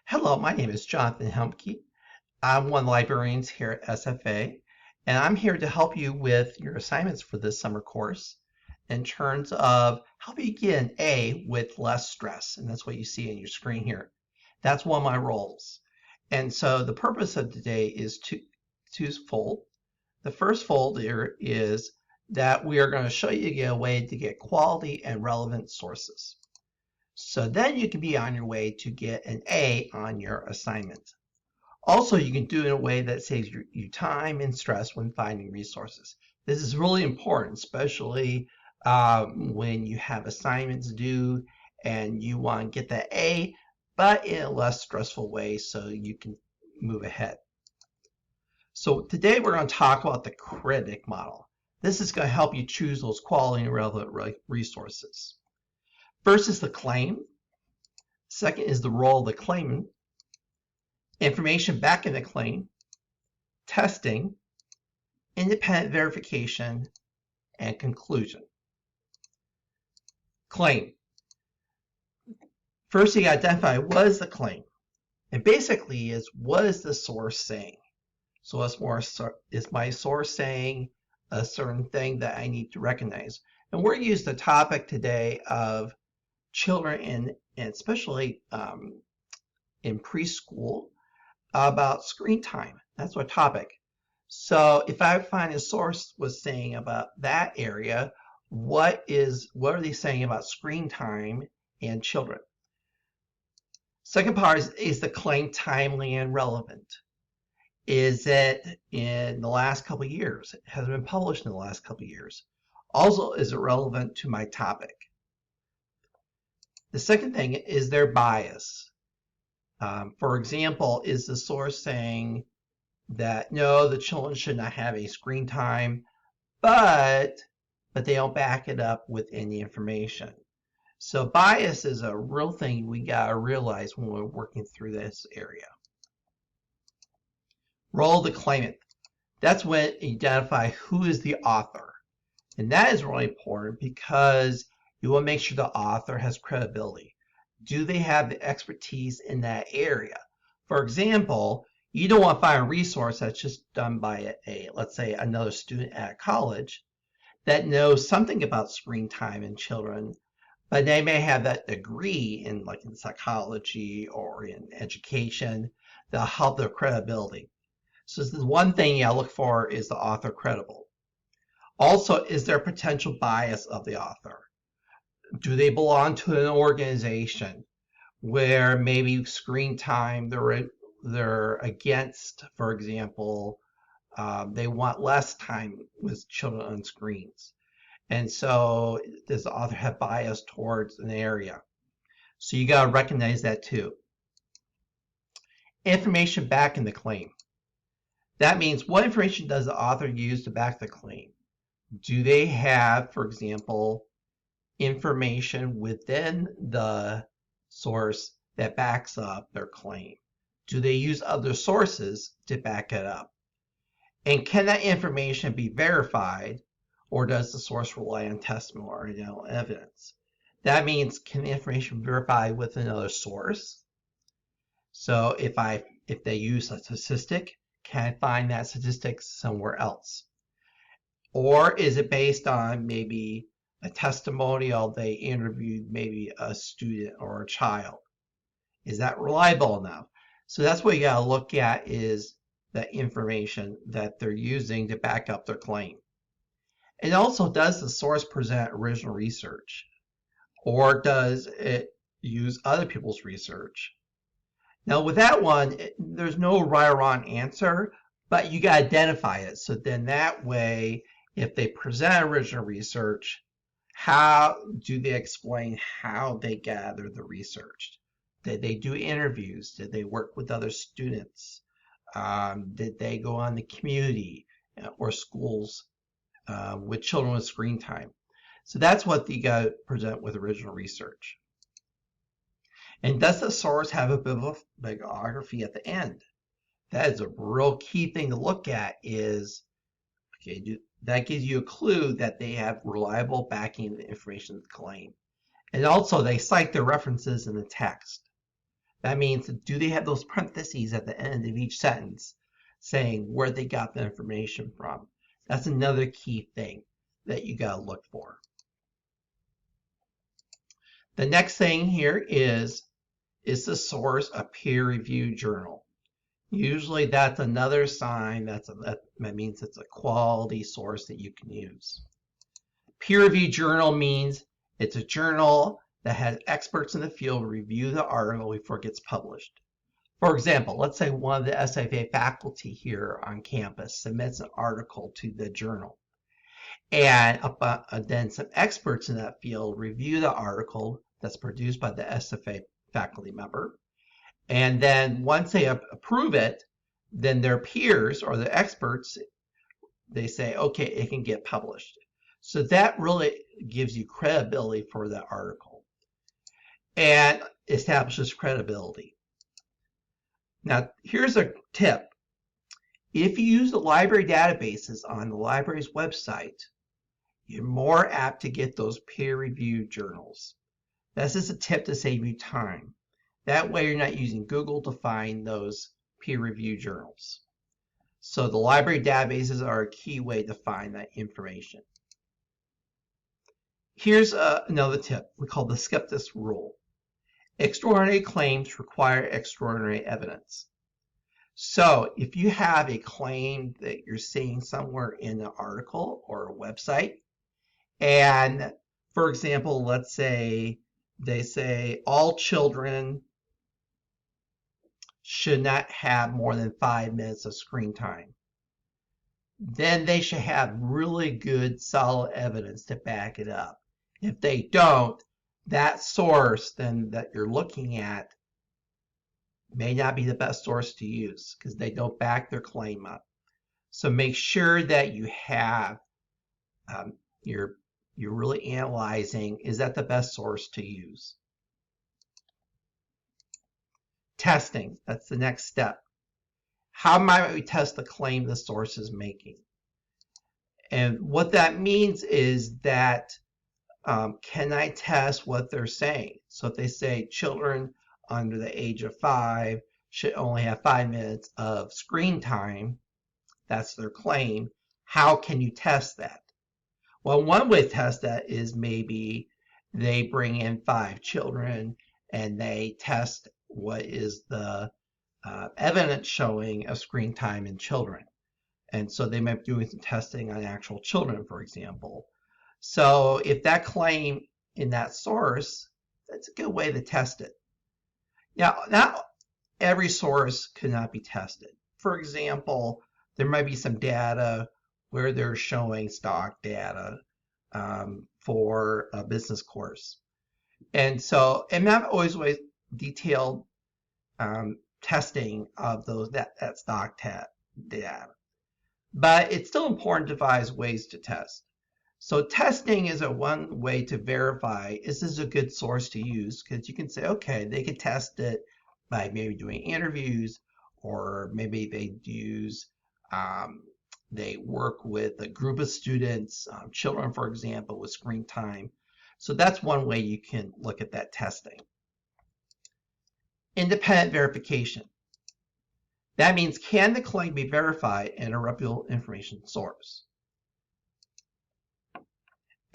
Hello, my name is Jonathan Helmke. I'm one of the librarians here at SFA, and I'm here to help you with your assignments for this summer course in terms of helping you get an A with less stress, and that's what you see on your screen here. That's one of my roles. And so the purpose of today is twofold. The first fold here is that we are going to show you a way to get quality and relevant sources. So then you can be on your way to get an A on your assignment. Also, you can do it in a way that saves you time and stress when finding resources. This is really important, especially when you have assignments due and you want to get that A, but in a less stressful way so you can move ahead. So today we're going to talk about the CRITIC model. This is going to help you choose those quality and relevant resources. First is the claim. Second is the role of the claimant. Information back in the claim. Testing. Independent verification. And conclusion. Claim. First, you got to identify what is the claim. And basically is what is the source saying? So is my source saying a certain thing that I need to recognize? And we're going to use the topic today of children and especially in preschool about screen time. That's our topic. So if I find a source was saying about that area, what are they saying about screen time and children? Second part is the claim timely and relevant? Is it in the last couple of years? Has it been published in the last couple of years? Also, is it relevant to my topic? The second thing is their bias. For example, is the source saying that no, the children should not have any screen time, but they don't back it up with any information. So bias is a real thing we gotta realize when we're working through this area. Role of the claimant. That's when you identify who is the author. And that is really important because you want to make sure the author has credibility. Do they have the expertise in that area? For example, you don't want to find a resource that's just done by let's say, another student at college that knows something about screen time in children, but they may have that degree in psychology or in education that'll help their credibility. So the one thing you look for is the author credible. Also, is there potential bias of the author? Do they belong to an organization where maybe screen time they're against, for example, they want less time with children on screens. And so does the author have bias towards an area? So you got to recognize that too. Information back in the claim. That means what information does the author use to back the claim? Do they have, for example, information within the source that backs up their claim? Do they use other sources to back it up? And can that information be verified, or does the source rely on testimonial evidence? That means, can the information be verified with another source? So if they use a statistic, can I find that statistic somewhere else? Or is it based on maybe a testimonial they interviewed maybe a student or a child? Is that reliable enough? So that's what you got to look at, is the information that they're using to back up their claim. And also, does the source present original research? Or does it use other people's research? Now with that one, there's no right or wrong answer, but you got to identify it. So then that way, if they present original research, how do they explain how they gather the research? Did they do interviews? Did they work with other students? Did they go on the community or schools with children with screen time? So that's what you got to present with original research. And does the source have a bibliography at the end? That is a real key thing to look at. Is that gives you a clue that they have reliable backing of the information of the claim. And also they cite their references in the text. That means, do they have those parentheses at the end of each sentence saying where they got the information from? That's another key thing that you got to look for. The next thing here is the source a peer-reviewed journal? Usually that's another sign that means it's a quality source that you can use. Peer-reviewed journal means it's a journal that has experts in the field review the article before it gets published. For example, let's say one of the SFA faculty here on campus submits an article to the journal. And then some experts in that field review the article that's produced by the SFA faculty member. And then once they approve it, then their peers or the experts, they say, okay, it can get published. So that really gives you credibility for that article and establishes credibility. Now, here's a tip. If you use the library databases on the library's website, you're more apt to get those peer-reviewed journals. This is a tip to save you time. That way you're not using Google to find those peer-reviewed journals. So the library databases are a key way to find that information. Here's another tip we call the skeptic's rule. Extraordinary claims require extraordinary evidence. So if you have a claim that you're seeing somewhere in an article or a website, and for example, let's say they say all children should not have more than 5 minutes of screen time, then they should have really good solid evidence to back it up. If they don't, that source then that you're looking at may not be the best source to use because they don't back their claim up. So make sure that you have you're really analyzing, is that the best source to use? Testing, that's the next step. How might we test the claim the source is making? And what that means is that can I test what they're saying? So if they say children under the age of 5 should only have 5 minutes of screen time, that's their claim. How can you test that? Well, one way to test that is maybe they bring in 5 children and they test what is the evidence showing of screen time in children. And so they might be doing some testing on actual children, for example. So if that claim in that source, that's a good way to test it. Now, not every source cannot be tested. For example, there might be some data where they're showing stock data for a business course. And so, and not always detailed testing of that stock data. But it's still important to devise ways to test. So testing is one way to verify, is this a good source to use? Because you can say, okay, they could test it by maybe doing interviews, or maybe they use, they work with a group of students, children, for example, with screen time. So that's one way you can look at that testing. Independent verification. That means, can the claim be verified in a reputable information source?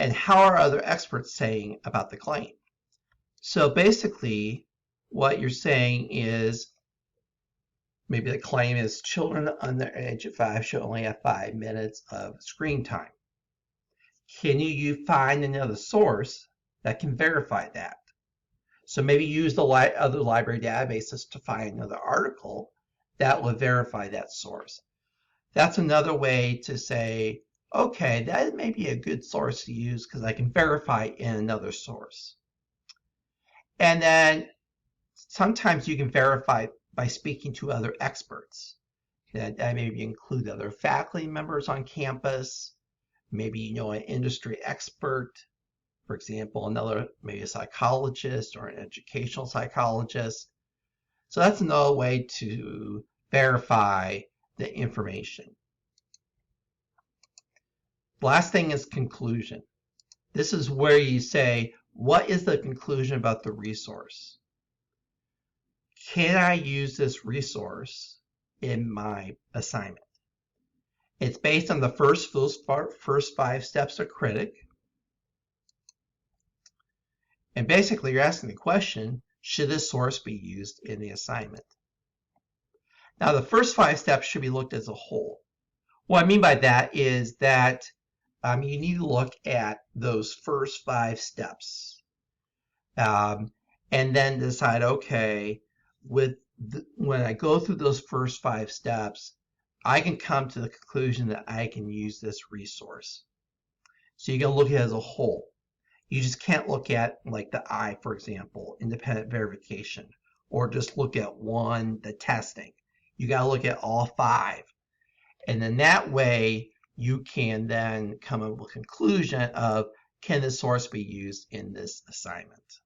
And how are other experts saying about the claim? So basically, what you're saying is, maybe the claim is children under the age of 5 should only have 5 minutes of screen time. Can you find another source that can verify that? So maybe use the other library databases to find another article that will verify that source. That's another way to say, okay, that may be a good source to use because I can verify in another source. And then sometimes you can verify by speaking to other experts. That maybe include other faculty members on campus, maybe an industry expert, for example, maybe a psychologist or an educational psychologist. So that's another way to verify the information. Last thing is conclusion. This is where you say, what is the conclusion about the resource? can I use this resource in my assignment? It's based on the first 5 steps of CRITIC. And basically, you're asking the question, should this source be used in the assignment? Now, the first 5 steps should be looked as a whole. What I mean by that is that you need to look at those first 5 steps and then decide, okay, when I go through those first 5 steps, I can come to the conclusion that I can use this resource. So you're going to look at it as a whole. You just can't look at, like the I, for example, independent verification, or just look at one, the testing. You got to look at all 5. And then that way, you can then come up with a conclusion of, can this source be used in this assignment?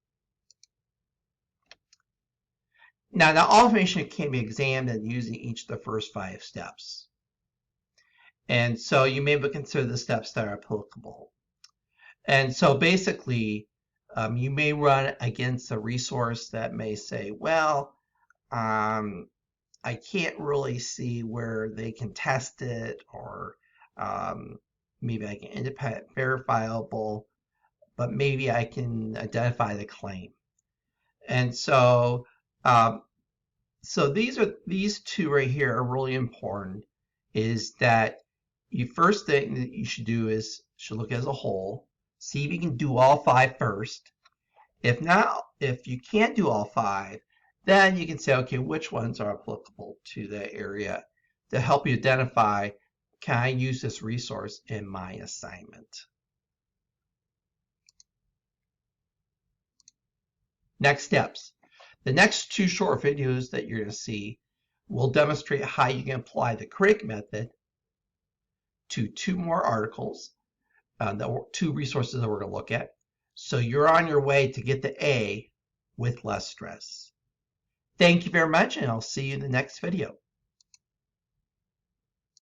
Now all information can be examined using each of the first 5 steps. And so you may consider the steps that are applicable. And so basically, you may run against a resource that may say, well, I can't really see where they can test it, or maybe I can independent verifiable, but maybe I can identify the claim. And so, these 2 right here are really important. Is that the first thing that you should do is look as a whole, see if you can do all 5 first. If not, if you can't do all 5, then you can say, okay, which ones are applicable to that area to help you identify, can I use this resource in my assignment? Next steps. The next 2 short videos that you're going to see will demonstrate how you can apply the CRITIC method to 2 more articles, 2 resources that we're going to look at. So you're on your way to get the A with less stress. Thank you very much, and I'll see you in the next video.